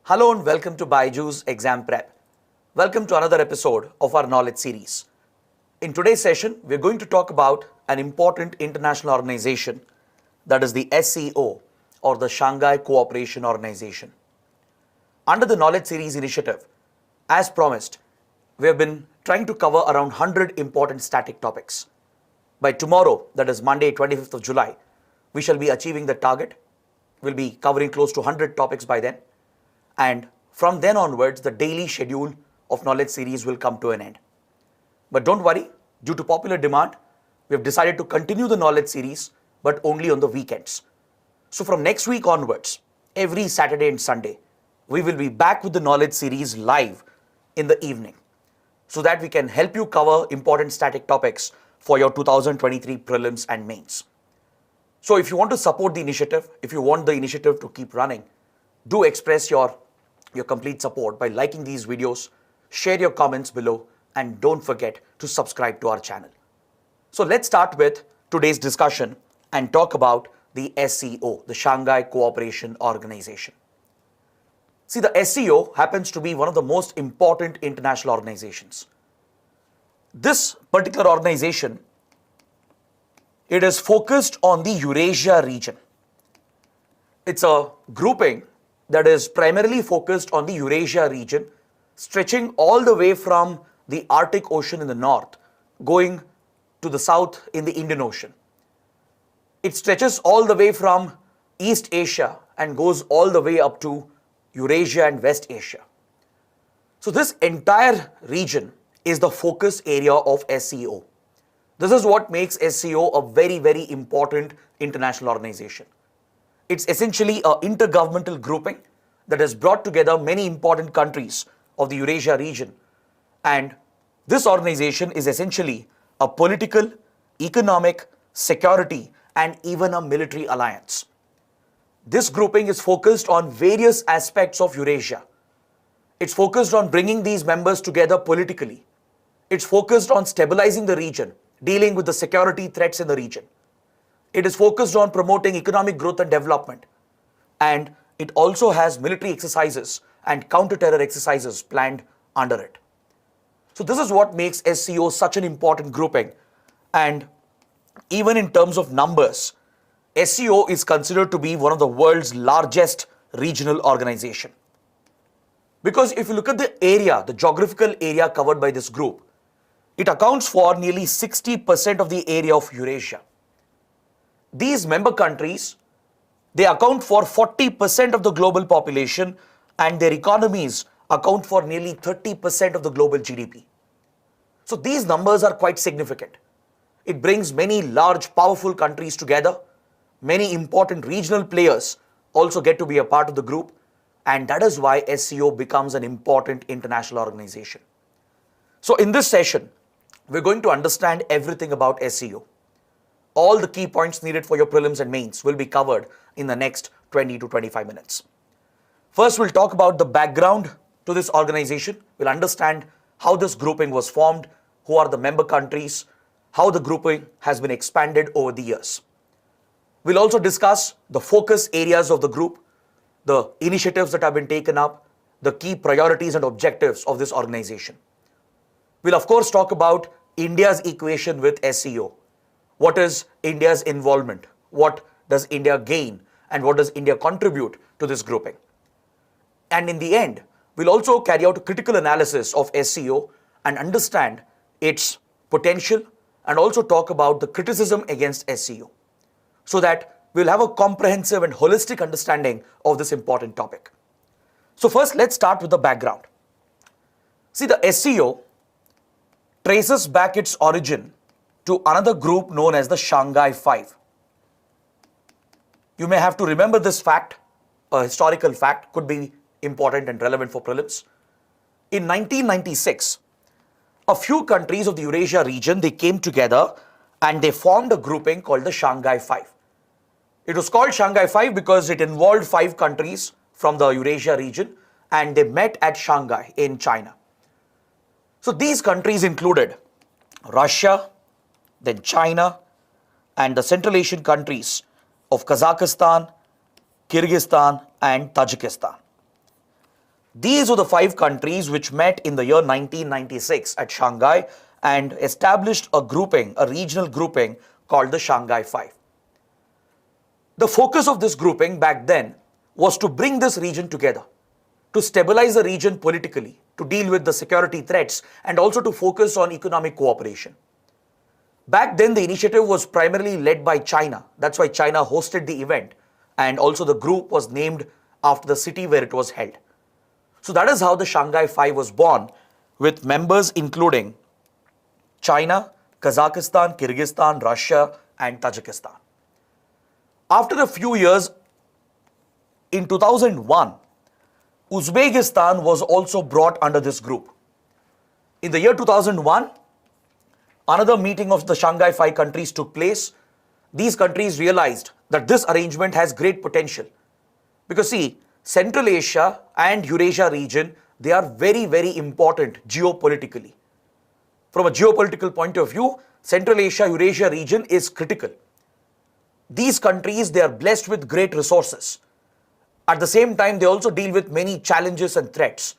Hello and welcome to BYJU'S Exam Prep. Welcome to another episode of our knowledge series. In today's session, we're going to talk about an important international organization, that is the SCO, or the Shanghai Cooperation Organization. Under the knowledge series initiative, as promised, we have been trying to cover around 100 important static topics. By tomorrow, that is Monday, 25th of July, we shall be achieving the target. We'll be covering close to 100 topics by then. And from then onwards, the daily schedule of knowledge series will come to an end. But don't worry, due to popular demand, we have decided to continue the knowledge series, but only on the weekends. So from next week onwards, every Saturday and Sunday, we will be back with the knowledge series live in the evening, so that we can help you cover important static topics for your 2023 Prelims and Mains. So if you want to support the initiative, if you want the initiative to keep running, do express your complete support by liking these videos, share your comments below, and don't forget to subscribe to our channel. So let's start with today's discussion and talk about the SCO, the Shanghai Cooperation Organization. See, the SCO happens to be one of the most important international organizations. This particular organization, it is focused on the Eurasia region. It's a grouping that is primarily focused on the Eurasia region, stretching all the way from the Arctic Ocean in the north, going to the south in the Indian Ocean. It stretches all the way from East Asia and goes all the way up to Eurasia and West Asia. So this entire region is the focus area of SCO. This is what makes SCO a very, very important international organization. It's essentially an intergovernmental grouping that has brought together many important countries of the Eurasia region. And this organization is essentially a political, economic, security, and even a military alliance. This grouping is focused on various aspects of Eurasia. It's focused on bringing these members together politically. It's focused on stabilizing the region, dealing with the security threats in the region. It is focused on promoting economic growth and development. And it also has military exercises and counter-terror exercises planned under it. So this is what makes SCO such an important grouping. And even in terms of numbers, SCO is considered to be one of the world's largest regional organization. Because if you look at the area, the geographical area covered by this group, it accounts for nearly 60% of the area of Eurasia. These member countries, they account for 40% of the global population, and their economies account for nearly 30% of the global GDP. So these numbers are quite significant. It brings many large, powerful countries together. Many important regional players also get to be a part of the group, and that is why SCO becomes an important international organization. So in this session, we're going to understand everything about SCO. All the key points needed for your prelims and mains will be covered in the next 20 to 25 minutes. First, we'll talk about the background to this organization. We'll understand how this grouping was formed, who are the member countries, how the grouping has been expanded over the years. We'll also discuss the focus areas of the group, the initiatives that have been taken up, the key priorities and objectives of this organization. We'll of course talk about India's equation with SCO. What is India's involvement? What does India gain? And what does India contribute to this grouping? And in the end, we'll also carry out a critical analysis of SCO and understand its potential, and also talk about the criticism against SCO, so that we'll have a comprehensive and holistic understanding of this important topic. So first, let's start with the background. See, the SCO traces back its origin to another group known as the Shanghai Five. You may have to remember this fact, a historical fact, could be important and relevant for prelims. In 1996, a few countries of the Eurasia region, they came together and they formed a grouping called the Shanghai Five. It was called Shanghai Five because it involved 5 countries from the Eurasia region, and they met at Shanghai in China. So these countries included Russia, then China, and the Central Asian countries of Kazakhstan, Kyrgyzstan, and Tajikistan. These were the 5 countries which met in the year 1996 at Shanghai and established a grouping, a regional grouping called the Shanghai Five. The focus of this grouping back then was to bring this region together, to stabilize the region politically, to deal with the security threats, and also to focus on economic cooperation. Back then, the initiative was primarily led by China. That's why China hosted the event, and also the group was named after the city where it was held. So that is how the Shanghai Five was born, with members including China, Kazakhstan, Kyrgyzstan, Russia, and Tajikistan. After a few years, in 2001, Uzbekistan was also brought under this group. In the year 2001, another meeting of the Shanghai Five countries took place. These countries realized that this arrangement has great potential. Because see, Central Asia and Eurasia region, they are very, very important geopolitically. From a geopolitical point of view, Central Asia, Eurasia region is critical. These countries, they are blessed with great resources. At the same time, they also deal with many challenges and threats.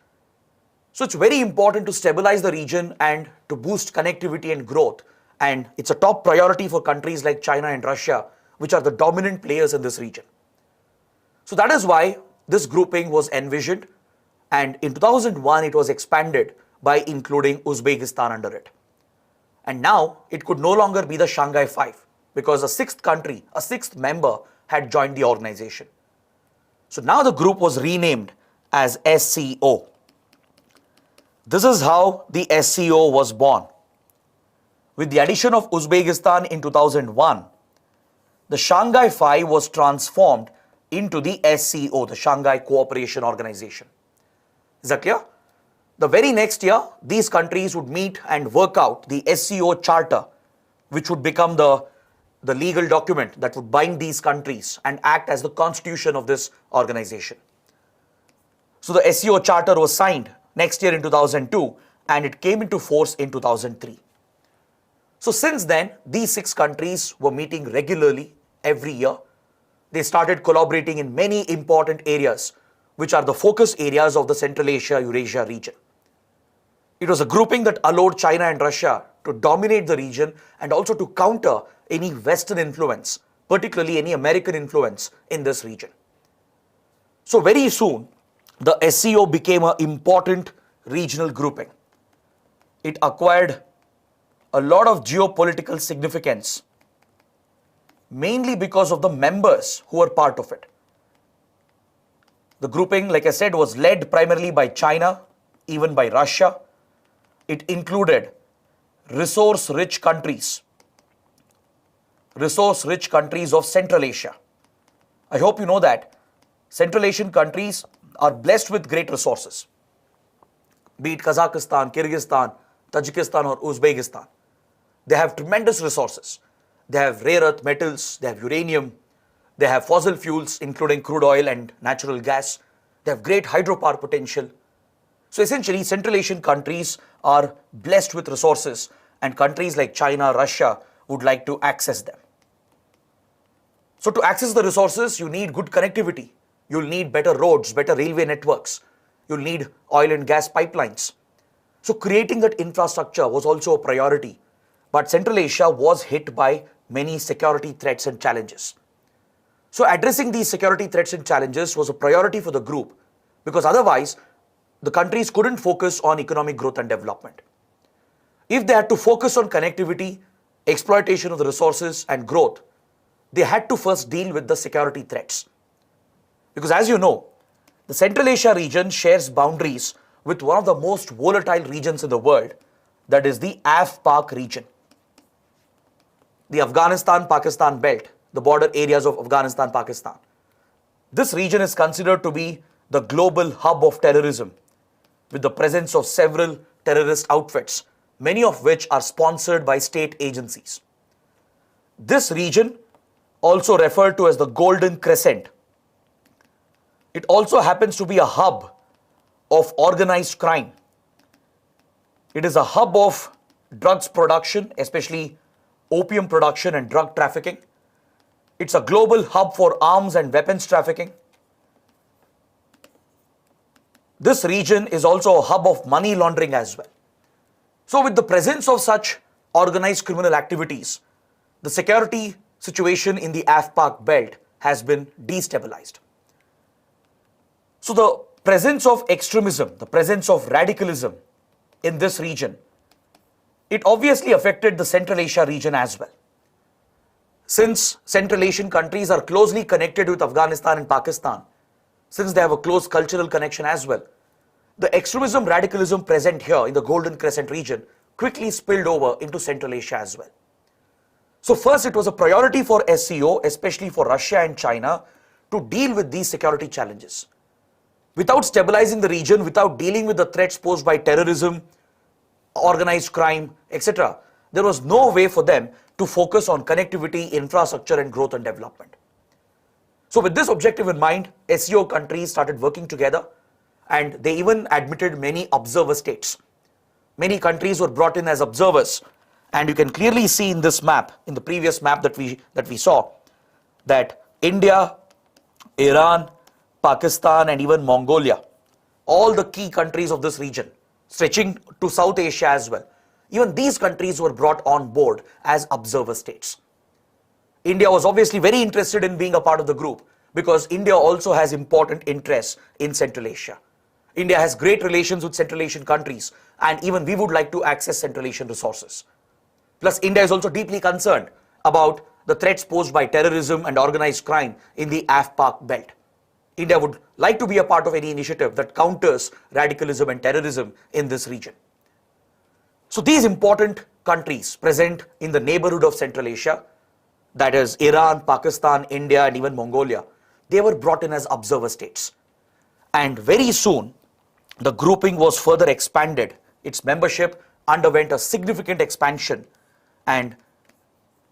So it's very important to stabilize the region and to boost connectivity and growth. And it's a top priority for countries like China and Russia, which are the dominant players in this region. So that is why this grouping was envisioned, and in 2001 it was expanded by including Uzbekistan under it. And now it could no longer be the Shanghai Five because a 6th country, a 6th member had joined the organization. So now the group was renamed as SCO. This is how the SCO was born. With the addition of Uzbekistan in 2001, the Shanghai Five was transformed into the SCO, the Shanghai Cooperation Organization. Is that clear? The very next year, these countries would meet and work out the SCO Charter, which would become the legal document that would bind these countries and act as the constitution of this organization. So the SCO Charter was signed next year in 2002 and it came into force in 2003. So since then, these 6 countries were meeting regularly every year. They started collaborating in many important areas, which are the focus areas of the Central Asia-Eurasia region. It was a grouping that allowed China and Russia to dominate the region and also to counter any Western influence, particularly any American influence in this region. So very soon, the SCO became an important regional grouping. It acquired a lot of geopolitical significance, mainly because of the members who were part of it. The grouping, like I said, was led primarily by China, even by Russia. It included resource-rich countries of Central Asia. I hope you know that Central Asian countries are blessed with great resources, be it Kazakhstan, Kyrgyzstan, Tajikistan or Uzbekistan. They have tremendous resources. They have rare earth metals, they have uranium, they have fossil fuels including crude oil and natural gas. They have great hydropower potential. So essentially, Central Asian countries are blessed with resources and countries like China, Russia would like to access them. So to access the resources, you need good connectivity. You'll need better roads, better railway networks. You'll need oil and gas pipelines. So creating that infrastructure was also a priority. But Central Asia was hit by many security threats and challenges. So addressing these security threats and challenges was a priority for the group because otherwise the countries couldn't focus on economic growth and development. If they had to focus on connectivity, exploitation of the resources and growth, they had to first deal with the security threats. Because as you know, the Central Asia region shares boundaries with one of the most volatile regions in the world, that is the AF-Pak region. The Afghanistan-Pakistan belt, the border areas of Afghanistan-Pakistan. This region is considered to be the global hub of terrorism, with the presence of several terrorist outfits, many of which are sponsored by state agencies. This region, also referred to as the Golden Crescent, it also happens to be a hub of organized crime. It is a hub of drugs production, especially opium production and drug trafficking. It's a global hub for arms and weapons trafficking. this region is also a hub of money laundering as well. So with the presence of such organized criminal activities, the security situation in the AFPAC belt has been destabilized. So the presence of extremism, the presence of radicalism in this region, it obviously affected the Central Asia region as well. Since Central Asian countries are closely connected with Afghanistan and Pakistan, since they have a close cultural connection as well, the extremism, radicalism present here in the Golden Crescent region quickly spilled over into Central Asia as well. So first, it was a priority for SCO, especially for Russia and China, to deal with these security challenges. Without stabilizing the region, without dealing with the threats posed by terrorism, organized crime, etc., there was no way for them to focus on connectivity, infrastructure, and growth and development. So with this objective in mind, SCO countries started working together, and they even admitted many observer states. Many countries were brought in as observers, and you can clearly see in this map, in the previous map that we saw, that India, Iran, Pakistan, and even Mongolia, all the key countries of this region, stretching to South Asia as well, even these countries were brought on board as observer states. India was obviously very interested in being a part of the group because India also has important interests in Central Asia. India has great relations with Central Asian countries, and even we would like to access Central Asian resources. Plus, India is also deeply concerned about the threats posed by terrorism and organized crime in the AFPAC belt. India would like to be a part of any initiative that counters radicalism and terrorism in this region. So these important countries present in the neighborhood of Central Asia, that is Iran, Pakistan, India, and even Mongolia, they were brought in as observer states. And very soon, the grouping was further expanded. Its membership underwent a significant expansion, and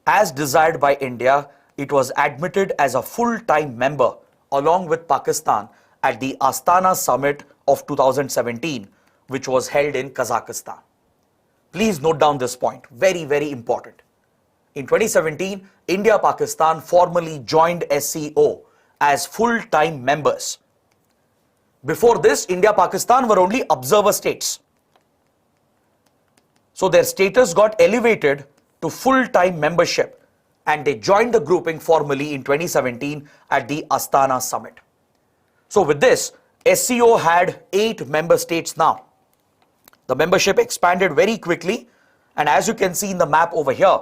as desired by India, it was admitted as a full-time member along with Pakistan at the Astana summit of 2017, which was held in Kazakhstan. Please note down this point, very, very important. In 2017, India-Pakistan formally joined SCO as full-time members. Before this, India-Pakistan were only observer states. So their status got elevated to full-time membership, and they joined the grouping formally in 2017 at the Astana summit. So with this, SCO had 8 member states now. The membership expanded very quickly, and as you can see in the map over here,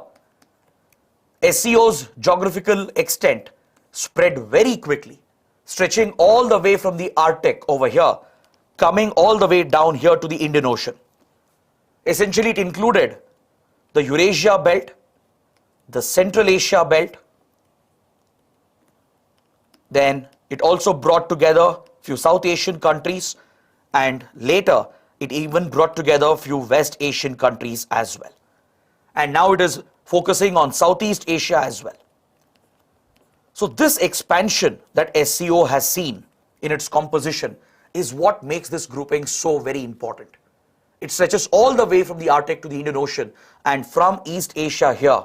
SCO's geographical extent spread very quickly, stretching all the way from the Arctic over here, coming all the way down here to the Indian Ocean. Essentially, it included the Eurasia belt, the Central Asia belt, then it also brought together few South Asian countries, and later it even brought together a few West Asian countries as well. And now it is focusing on Southeast Asia as well. So this expansion that SCO has seen in its composition is what makes this grouping so very important. It stretches all the way from the Arctic to the Indian Ocean, and from East Asia here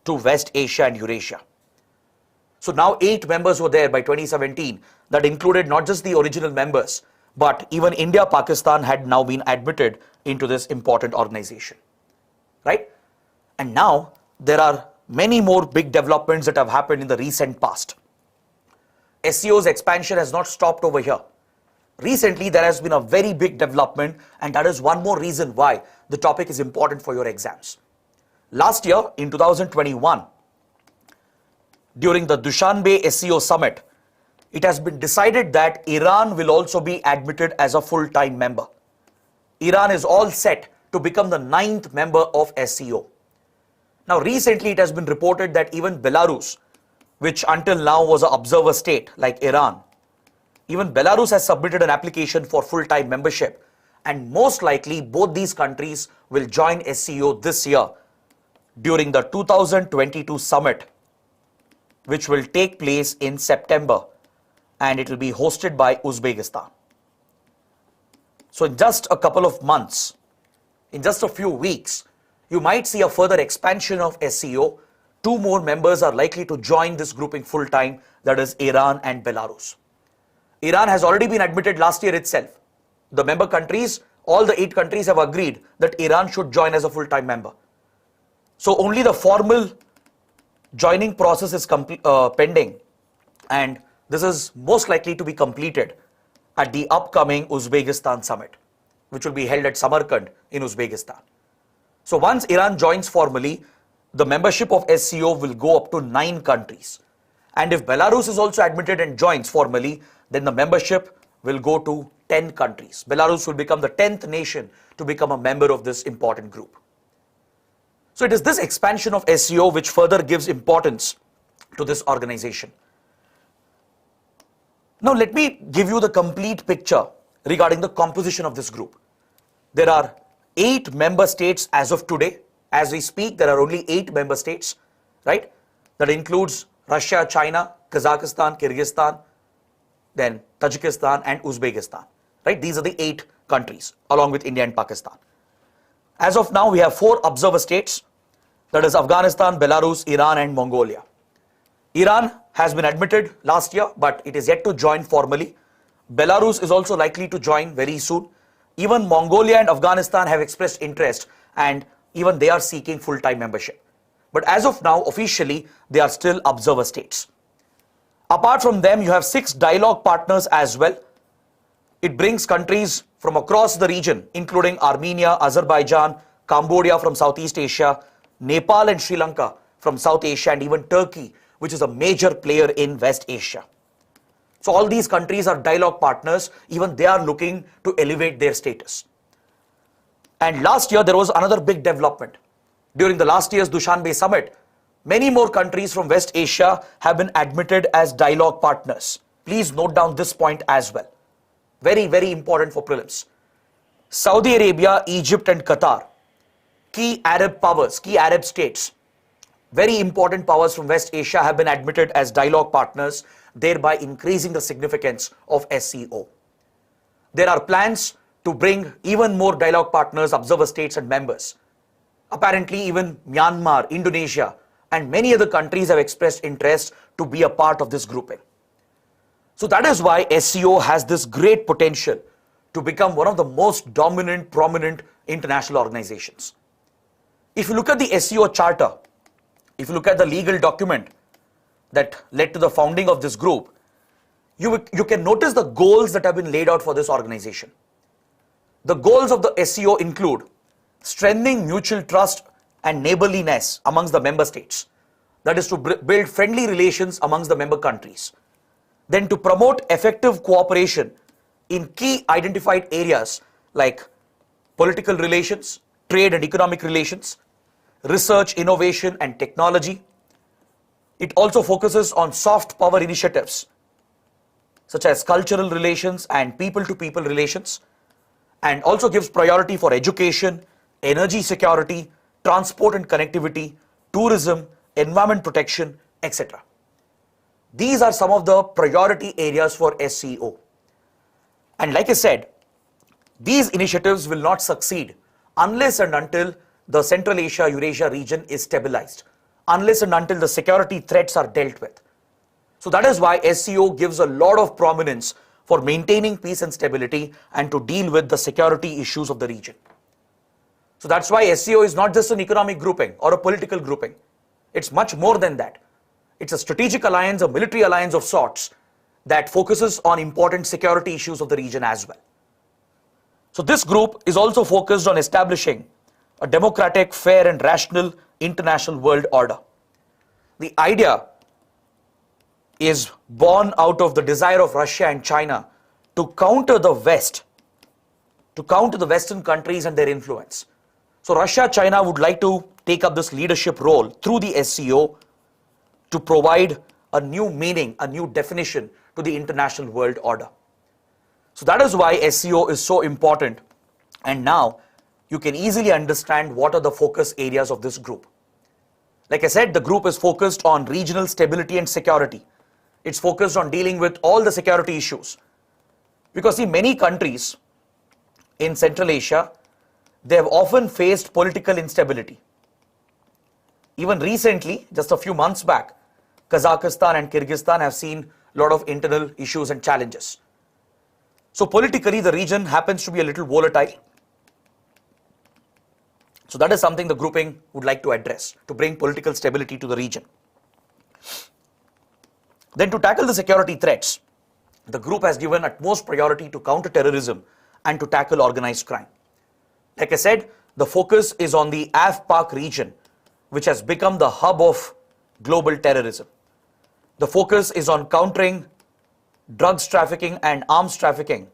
to West Asia and Eurasia. So now 8 members were there by 2017 that included not just the original members, but even India, Pakistan had now been admitted into this important organization, right? And now there are many more big developments that have happened in the recent past. SCO's expansion has not stopped over here. Recently, there has been a very big development, and that is one more reason why the topic is important for your exams. Last year, in 2021, during the Dushanbe SCO summit, it has been decided that Iran will also be admitted as a full-time member. Iran is all set to become the 9th member of SCO. Now, recently it has been reported that even Belarus, which until now was an observer state like Iran, even Belarus has submitted an application for full-time membership, and most likely both these countries will join SCO this year during the 2022 summit, which will take place in September, and it will be hosted by Uzbekistan. So in just a couple of months, in just a few weeks, you might see a further expansion of SCO. 2 more members are likely to join this grouping full-time, that is Iran and Belarus. Iran has already been admitted last year itself. the member countries, all the 8 countries have agreed that Iran should join as a full-time member. So only the formal joining process is pending, and this is most likely to be completed at the upcoming Uzbekistan summit, which will be held at Samarkand in Uzbekistan. So once Iran joins formally, the membership of SCO will go up to 9 countries. And if Belarus is also admitted and joins formally, then the membership will go to 10 countries. Belarus will become the 10th nation to become a member of this important group. So it is this expansion of SCO which further gives importance to this organization. Now let me give you the complete picture regarding the composition of this group. There are 8 member states as of today. As we speak, there are only 8 member states, right? That includes Russia, China, Kazakhstan, Kyrgyzstan, then Tajikistan and Uzbekistan, right? These are the 8 countries along with India and Pakistan. As of now, we have 4 observer states, that is Afghanistan, Belarus, Iran and Mongolia. Iran has been admitted last year, but it is yet to join formally. Belarus is also likely to join very soon. Even Mongolia and Afghanistan have expressed interest, and even they are seeking full-time membership. But as of now, officially, they are still observer states. Apart from them, you have 6 dialogue partners as well. It brings countries from across the region, including Armenia, Azerbaijan, Cambodia from Southeast Asia, Nepal and Sri Lanka from South Asia, and even Turkey, which is a major player in West Asia. So all these countries are dialogue partners. Even they are looking to elevate their status. And last year, there was another big development. During the last year's Dushanbe summit, many more countries from West Asia have been admitted as dialogue partners. Please note down this point as well. Very, very important for prelims. Saudi Arabia, Egypt and Qatar, key Arab powers, key Arab states, very important powers from West Asia have been admitted as dialogue partners, thereby increasing the significance of SCO. There are plans to bring even more dialogue partners, observer states and members. Apparently, even Myanmar, Indonesia, and many other countries have expressed interest to be a part of this grouping. So that is why SCO has this great potential to become one of the most dominant, prominent international organizations. If you look at the SCO charter, if you look at the legal document that led to the founding of this group, you can notice the goals that have been laid out for this organization. The goals of the SCO include strengthening mutual trust and neighborliness amongst the member states. That is to build friendly relations amongst the member countries. Then to promote effective cooperation in key identified areas like political relations, trade and economic relations, research, innovation and technology. It also focuses on soft power initiatives such as cultural relations and people-to-people relations, and also gives priority for education, energy security, transport and connectivity, tourism, environment protection, etc. These are some of the priority areas for SCO. And like I said, these initiatives will not succeed unless and until the Central Asia-Eurasia region is stabilized, unless and until the security threats are dealt with. So that is why SCO gives a lot of prominence for maintaining peace and stability and to deal with the security issues of the region. So that's why SCO is not just an economic grouping or a political grouping. It's much more than that. It's a strategic alliance, a military alliance of sorts that focuses on important security issues of the region as well. So this group is also focused on establishing a democratic, fair and rational international world order. The idea is born out of the desire of Russia and China to counter the West, to counter the Western countries and their influence. So Russia, China would like to take up this leadership role through the SCO to provide a new meaning, a new definition to the international world order. So that is why SCO is so important. And now you can easily understand what are the focus areas of this group. Like I said, the group is focused on regional stability and security. It's focused on dealing with all the security issues. Because see, many countries in Central Asia, they have often faced political instability. Even recently, just a few months back, Kazakhstan and Kyrgyzstan have seen a lot of internal issues and challenges. So politically, the region happens to be a little volatile. So that is something the grouping would like to address, to bring political stability to the region. Then to tackle the security threats, the group has given utmost priority to counter terrorism and to tackle organized crime. Like I said, the focus is on the AFPAC region, which has become the hub of global terrorism. The focus is on countering drugs trafficking and arms trafficking,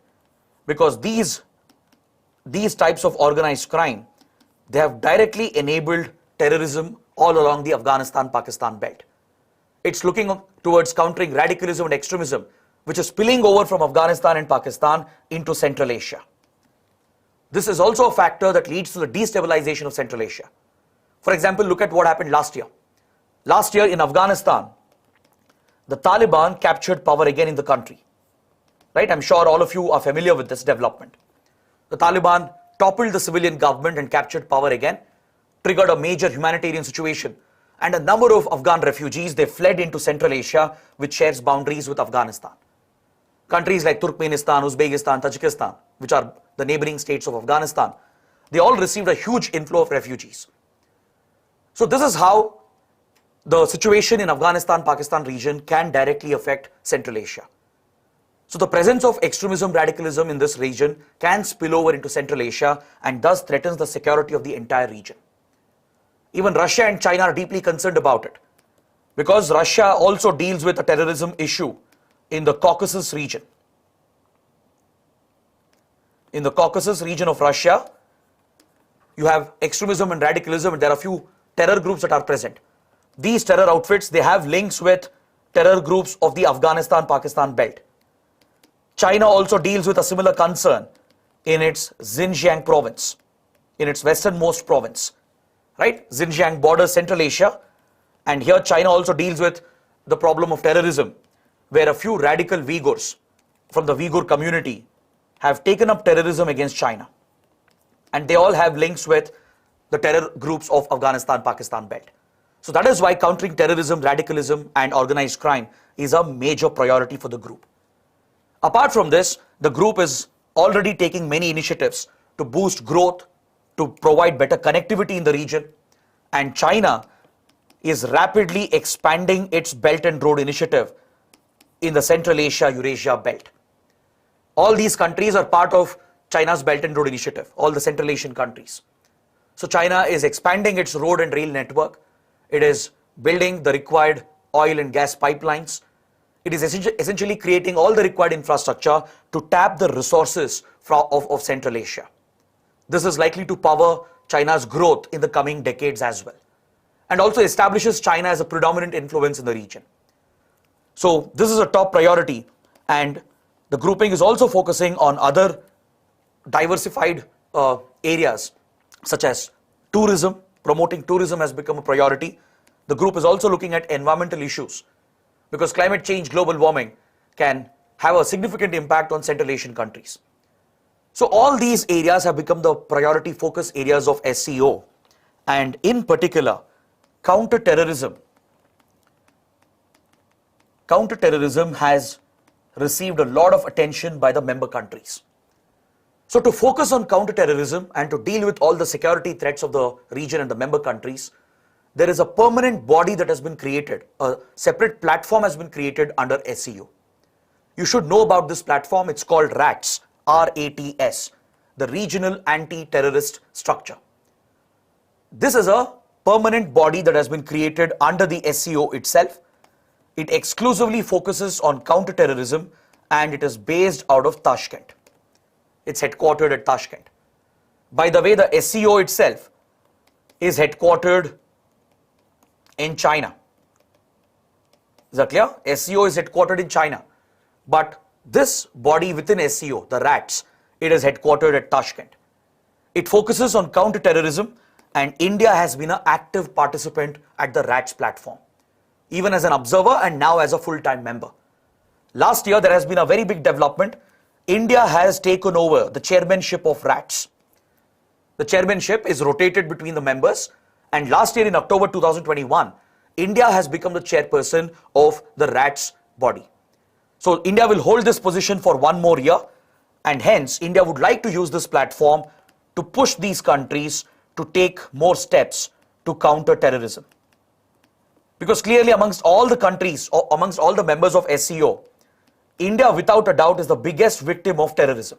because these types of organized crime, they have directly enabled terrorism all along the Afghanistan-Pakistan belt. It's looking towards countering radicalism and extremism, which is spilling over from Afghanistan and Pakistan into Central Asia. This is also a factor that leads to the destabilization of Central Asia. For example, look at what happened last year. Last year in Afghanistan, the Taliban captured power again in the country. Right? I'm sure all of you are familiar with this development. The Taliban toppled the civilian government and captured power again, triggered a major humanitarian situation, and a number of Afghan refugees, they fled into Central Asia, which shares boundaries with Afghanistan. Countries like Turkmenistan, Uzbekistan, Tajikistan, which are the neighboring states of Afghanistan, they all received a huge inflow of refugees. So this is how the situation in Afghanistan-Pakistan region can directly affect Central Asia. So the presence of extremism, radicalism in this region can spill over into Central Asia and thus threatens the security of the entire region. Even Russia and China are deeply concerned about it, because Russia also deals with a terrorism issue in the Caucasus region. In the Caucasus region of Russia, you have extremism and radicalism, and there are a few terror groups that are present. These terror outfits, they have links with terror groups of the Afghanistan-Pakistan belt. China also deals with a similar concern in its Xinjiang province, in its westernmost province. Right? Xinjiang borders Central Asia, and here China also deals with the problem of terrorism, where a few radical Uyghurs from the Uyghur community have taken up terrorism against China. And they all have links with the terror groups of Afghanistan-Pakistan belt. So that is why countering terrorism, radicalism and organized crime is a major priority for the group. Apart from this, the group is already taking many initiatives to boost growth, to provide better connectivity in the region, and China is rapidly expanding its Belt and Road Initiative in the Central Asia, Eurasia belt. All these countries are part of China's Belt and Road Initiative, all the Central Asian countries. So China is expanding its road and rail network. It is building the required oil and gas pipelines. It is essentially creating all the required infrastructure to tap the resources of Central Asia. This is likely to power China's growth in the coming decades as well, and also establishes China as a predominant influence in the region. So this is a top priority, and the grouping is also focusing on other diversified areas such as tourism. Promoting tourism has become a priority. The group is also looking at environmental issues, because climate change, global warming can have a significant impact on Central Asian countries. So all these areas have become the priority focus areas of SCO, and in particular, counter-terrorism. Counter-terrorism has received a lot of attention by the member countries. So to focus on counter-terrorism and to deal with all the security threats of the region and the member countries, there is a permanent body that has been created, a separate platform has been created under SCO. You should know about this platform. It's called RATS, R-A-T-S, the Regional Anti-Terrorist Structure. This is a permanent body that has been created under the SCO itself. It exclusively focuses on counter-terrorism, and it is based out of Tashkent. It's headquartered at Tashkent. By the way, the SCO itself is headquartered in China. Is that clear? SCO is headquartered in China. But this body within SCO, the RATS, it is headquartered at Tashkent. It focuses on counter-terrorism, and India has been an active participant at the RATS platform, even as an observer and now as a full-time member. Last year, there has been a very big development. India has taken over the chairmanship of RATS. The chairmanship is rotated between the members, and last year in October 2021, India has become the chairperson of the RATS body. So India will hold this position for one more year, And hence, India would like to use this platform to push these countries to take more steps to counter terrorism. Because clearly amongst all the countries, or amongst all the members of SCO, India without a doubt is the biggest victim of terrorism,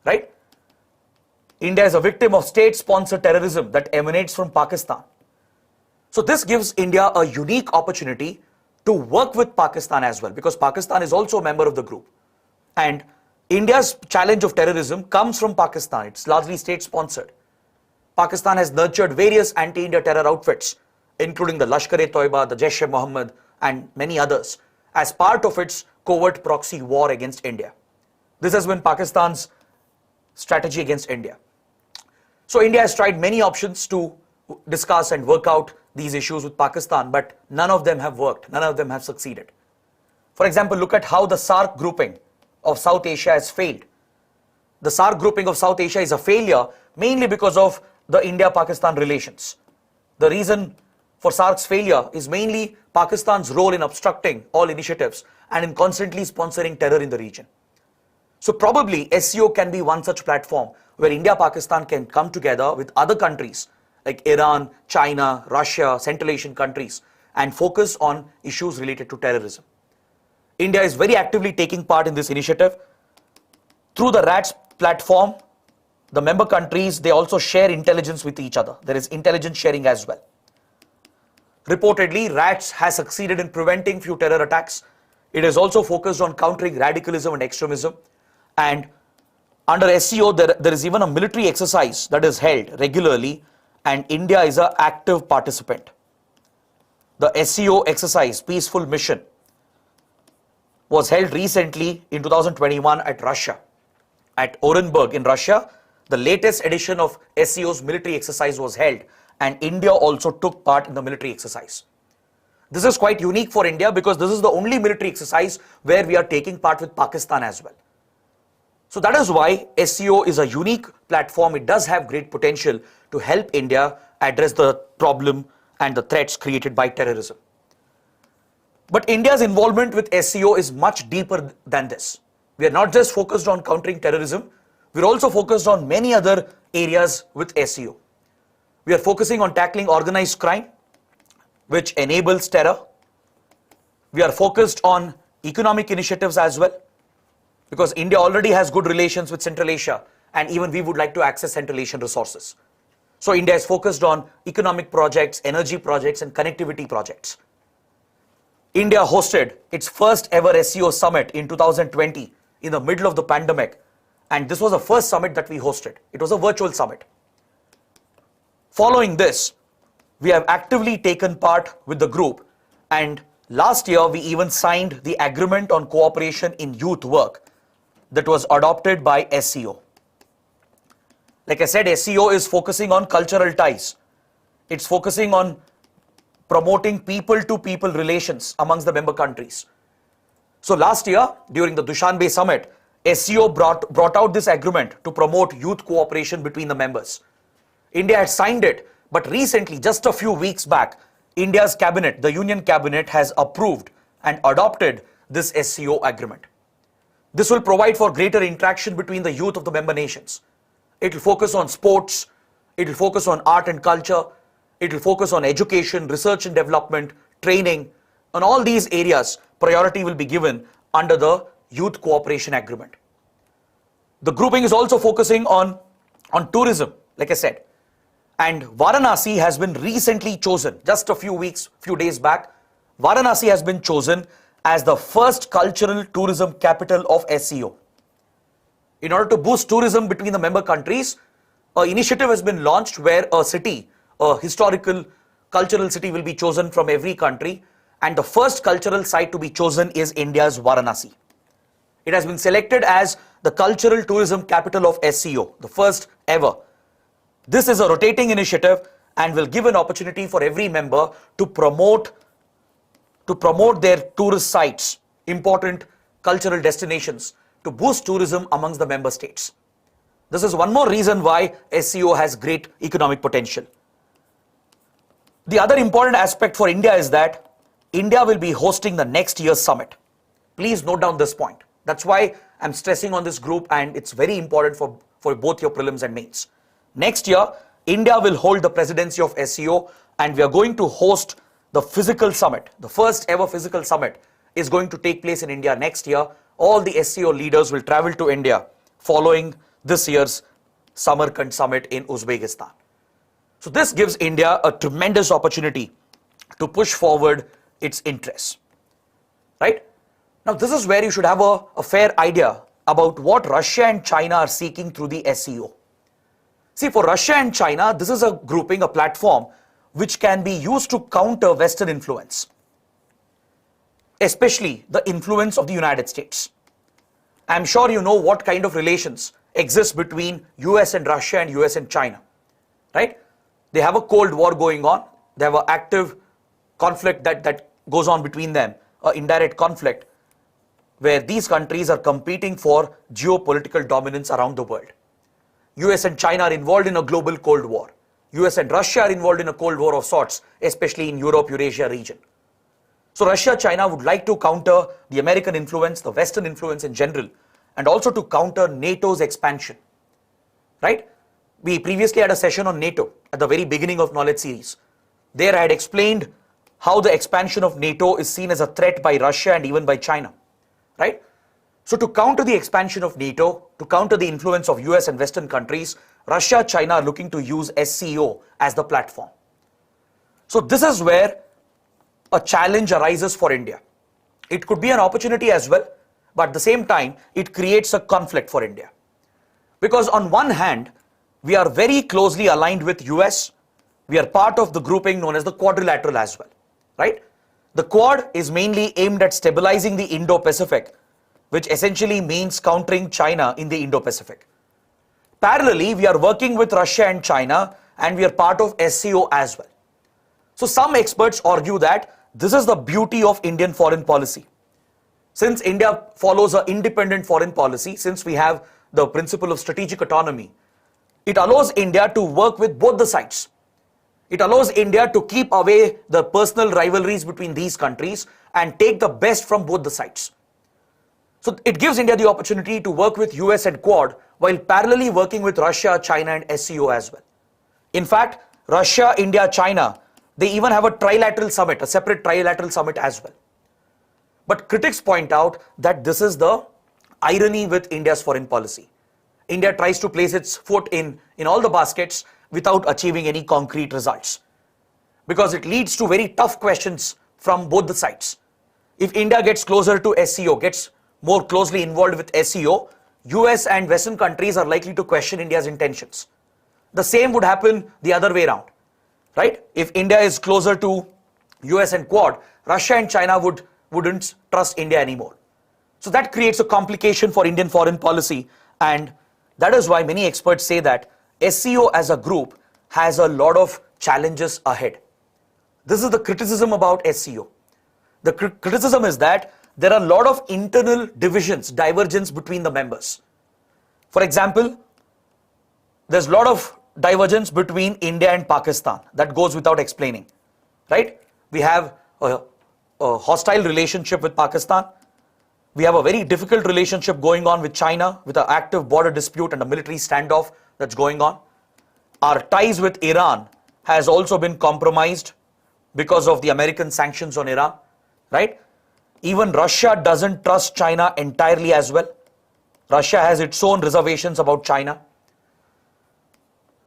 right? India is a victim of state-sponsored terrorism that emanates from Pakistan. So this gives India a unique opportunity to work with Pakistan as well, because Pakistan is also a member of the group. And India's challenge of terrorism comes from Pakistan. It's largely state-sponsored. Pakistan has nurtured various anti-India terror outfits, including the Lashkar-e-Toiba, the Jaish-e-Mohammed, and many others, as part of its covert proxy war against India. This has been Pakistan's strategy against India. So India has tried many options to discuss and work out these issues with Pakistan, but none of them have worked. None of them have succeeded. For example, look at how the SAARC grouping of South Asia has failed. The SAARC grouping of South Asia is a failure mainly because of the India-Pakistan relations. The reason for SAARC's failure is mainly Pakistan's role in obstructing all initiatives and in constantly sponsoring terror in the region. So probably SCO can be one such platform where India-Pakistan can come together with other countries like Iran, China, Russia, Central Asian countries and focus on issues related to terrorism. India is very actively taking part in this initiative. Through the RATS platform, the member countries, they also share intelligence with each other. There is intelligence sharing as well. Reportedly, RATS has succeeded in preventing few terror attacks. It is also focused on countering radicalism and extremism. And under SCO, there is even a military exercise that is held regularly, and India is an active participant. The SCO exercise, Peaceful Mission, was held recently in 2021 at Russia, at Orenburg in Russia. The latest edition of SCO's military exercise was held, and India also took part in the military exercise. This is quite unique for India because this is the only military exercise where we are taking part with Pakistan as well. So that is why SCO is a unique platform. It does have great potential to help India address the problem and the threats created by terrorism. But India's involvement with SCO is much deeper than this. We are not just focused on countering terrorism, we are also focused on many other areas with SCO. We are focusing on tackling organized crime, which enables terror. We are focused on economic initiatives as well, because India already has good relations with Central Asia, and even we would like to access Central Asian resources. So India is focused on economic projects, energy projects, and connectivity projects. India hosted its first ever SCO summit in 2020 in the middle of the pandemic, and this was the first summit that we hosted. It was a virtual summit. Following this, we have actively taken part with the group, and last year we even signed the agreement on cooperation in youth work that was adopted by SCO. Like I said, SCO is focusing on cultural ties. It's focusing on promoting people-to-people relations amongst the member countries. So last year, during the Dushanbe summit, SCO brought out this agreement to promote youth cooperation between the members. India had signed it, but recently, just a few weeks back, India's cabinet, the Union cabinet, has approved and adopted this SCO agreement. This will provide for greater interaction between the youth of the member nations. It will focus on sports, it will focus on art and culture, it will focus on education, research and development, training. On all these areas, priority will be given under the Youth Cooperation Agreement. The grouping is also focusing on tourism, like I said. And Varanasi has been recently chosen, just a few days back. Varanasi has been chosen as the first cultural tourism capital of SCO. In order to boost tourism between the member countries, an initiative has been launched where a city, a historical cultural city, will be chosen from every country, and the first cultural site to be chosen is India's Varanasi. It has been selected as the cultural tourism capital of SCO, the first ever. This is a rotating initiative and will give an opportunity for every member to promote their tourist sites, important cultural destinations, to boost tourism amongst the member states. This is one more reason why SCO has great economic potential. The other important aspect for India is that India will be hosting the next year's summit. Please note down this point. That's why I'm stressing on this group and it's very important for both your prelims and mains. Next year, India will hold the presidency of SCO and we are going to host the physical summit. The first ever physical summit is going to take place in India next year. All the SCO leaders will travel to India following this year's Samarkand summit in Uzbekistan. So this gives India a tremendous opportunity to push forward its interests, right? Now this is where you should have a fair idea about what Russia and China are seeking through the SCO. See, for Russia and China, this is a grouping, a platform which can be used to counter Western influence, especially the influence of the United States. I'm sure you know what kind of relations exist between US and Russia and US and China, right? They have a Cold War going on. They have an active conflict that goes on between them, an indirect conflict where these countries are competing for geopolitical dominance around the world. US and China are involved in a global Cold War. US and Russia are involved in a Cold War of sorts, especially in Europe, Eurasia region. So Russia, China would like to counter the American influence, the Western influence in general, and also to counter NATO's expansion, right? We previously had a session on NATO at the very beginning of Knowledge Series. There I had explained how the expansion of NATO is seen as a threat by Russia and even by China, right? So to counter the expansion of NATO, to counter the influence of US and Western countries, Russia, China are looking to use SCO as the platform. So this is where a challenge arises for India. It could be an opportunity as well, but at the same time, it creates a conflict for India. Because on one hand, we are very closely aligned with US. We are part of the grouping known as the quadrilateral as well, right? The Quad is mainly aimed at stabilizing the Indo-Pacific, which essentially means countering China in the Indo-Pacific. Parallelly, we are working with Russia and China, and we are part of SCO as well. So some experts argue that this is the beauty of Indian foreign policy. Since India follows an independent foreign policy, since we have the principle of strategic autonomy, it allows India to work with both the sides. It allows India to keep away the personal rivalries between these countries and take the best from both the sides. So it gives India the opportunity to work with US and Quad while parallelly working with Russia, China and SCO as well. In fact, Russia, India, China, they even have a trilateral summit, a separate trilateral summit as well. But critics point out that this is the irony with India's foreign policy. India tries to place its foot in all the baskets without achieving any concrete results, because it leads to very tough questions from both the sides. If India gets closer to SCO, gets more closely involved with SCO, US and Western countries are likely to question India's intentions. The same would happen the other way around, right? If India is closer to US and Quad, Russia and China wouldn't trust India anymore. So that creates a complication for Indian foreign policy, and that is why many experts say that SCO as a group has a lot of challenges ahead. This is the criticism about SCO. The criticism is that there are a lot of internal divisions, divergence between the members. For example, there's a lot of divergence between India and Pakistan. That goes without explaining, right? We have a hostile relationship with Pakistan. We have a very difficult relationship going on with China, with an active border dispute and a military standoff that's going on. Our ties with Iran has also been compromised because of the American sanctions on Iran, right? Even Russia doesn't trust China entirely as well. Russia has its own reservations about China.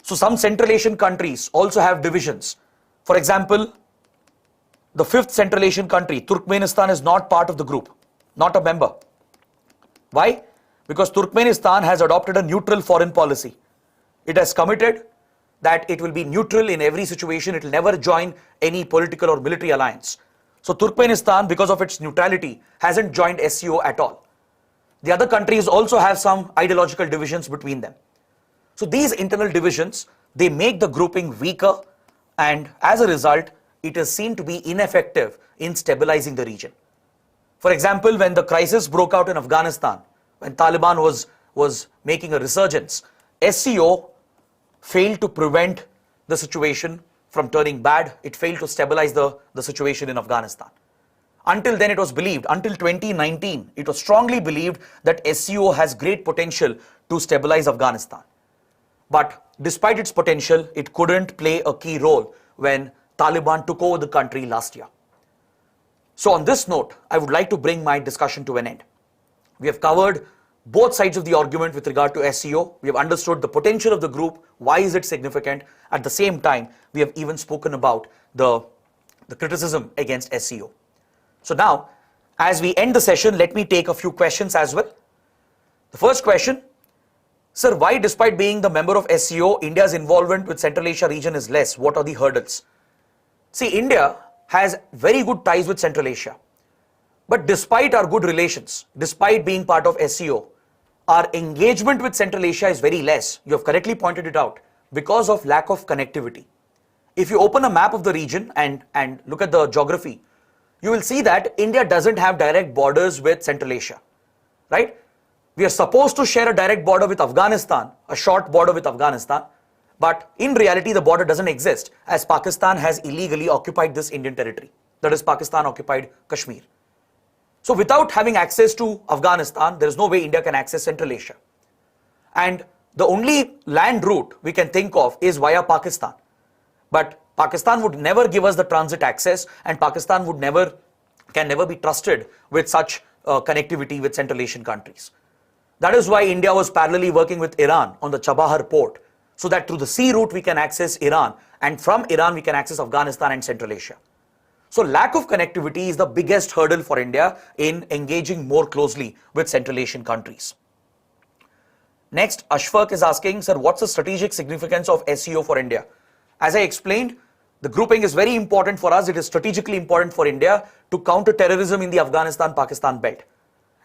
So some Central Asian countries also have divisions. For example, the fifth Central Asian country, Turkmenistan, is not part of the group, not a member. Why? Because Turkmenistan has adopted a neutral foreign policy. It has committed that it will be neutral in every situation. It will never join any political or military alliance. So Turkmenistan, because of its neutrality, hasn't joined SCO at all. The other countries also have some ideological divisions between them. So these internal divisions, they make the grouping weaker, and as a result, it is seen to be ineffective in stabilizing the region. For example, when the crisis broke out in Afghanistan, when Taliban was making a resurgence, SCO failed to prevent the situation from turning bad. It failed to stabilize the situation in Afghanistan. Until then, it was believed, until 2019, it was strongly believed that SCO has great potential to stabilize Afghanistan. But despite its potential, it couldn't play a key role when Taliban took over the country last year. So on this note, I would like to bring my discussion to an end. We have covered both sides of the argument with regard to SCO. We have understood the potential of the group, why is it significant. At the same time, we have even spoken about the criticism against SCO. So now, as we end the session, let me take a few questions as well. The first question, sir, why despite being the member of SCO, India's involvement with Central Asia region is less? What are the hurdles? See, India has very good ties with Central Asia. But despite our good relations, despite being part of SCO, our engagement with Central Asia is very less. You have correctly pointed it out, because of lack of connectivity. If you open a map of the region and look at the geography, you will see that India doesn't have direct borders with Central Asia, right? We are supposed to share a direct border with Afghanistan, a short border with Afghanistan, but in reality the border doesn't exist, as Pakistan has illegally occupied this Indian territory, that is Pakistan occupied Kashmir. So without having access to Afghanistan, there is no way India can access Central Asia. And the only land route we can think of is via Pakistan. But Pakistan would never give us the transit access, and Pakistan can never be trusted with such connectivity with Central Asian countries. That is why India was parallelly working with Iran on the Chabahar port, so that through the sea route we can access Iran, and from Iran we can access Afghanistan and Central Asia. So lack of connectivity is the biggest hurdle for India in engaging more closely with Central Asian countries. Next, Ashfaq is asking, sir, what's the strategic significance of SCO for India? As I explained, the grouping is very important for us. It is strategically important for India to counter terrorism in the Afghanistan-Pakistan belt.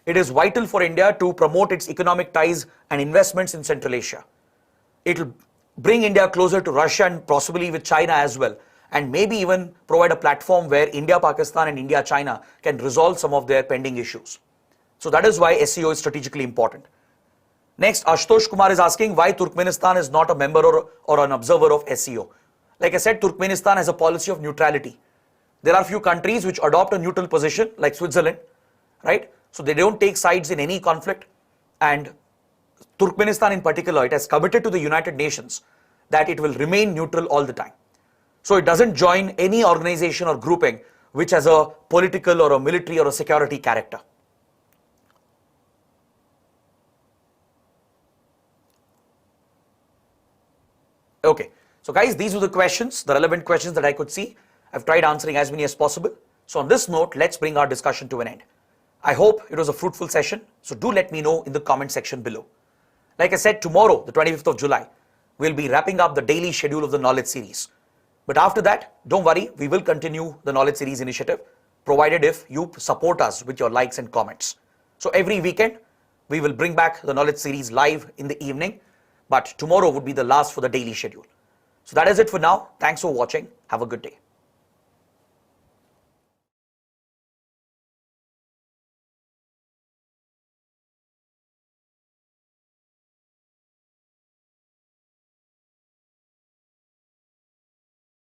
It is vital for India to promote its economic ties and investments in Central Asia. It will bring India closer to Russia and possibly with China as well, and maybe even provide a platform where India, Pakistan and India, China can resolve some of their pending issues. So that is why SCO is strategically important. Next, Ashutosh Kumar is asking why Turkmenistan is not a member or an observer of SCO. Like I said, Turkmenistan has a policy of neutrality. There are few countries which adopt a neutral position, like Switzerland, right? So they don't take sides in any conflict. And Turkmenistan in particular, it has committed to the United Nations that it will remain neutral all the time. So it doesn't join any organization or grouping which has a political or a military or a security character. Okay, so guys, these were the questions, the relevant questions that I could see. I've tried answering as many as possible. So on this note, let's bring our discussion to an end. I hope it was a fruitful session. So do let me know in the comment section below. Like I said, tomorrow, the 25th of July, we'll be wrapping up the daily schedule of the knowledge series. But after that, don't worry, we will continue the knowledge series initiative, provided if you support us with your likes and comments. So every weekend, we will bring back the knowledge series live in the evening, but tomorrow would be the last for the daily schedule. So that is it for now. Thanks for watching. Have a good day.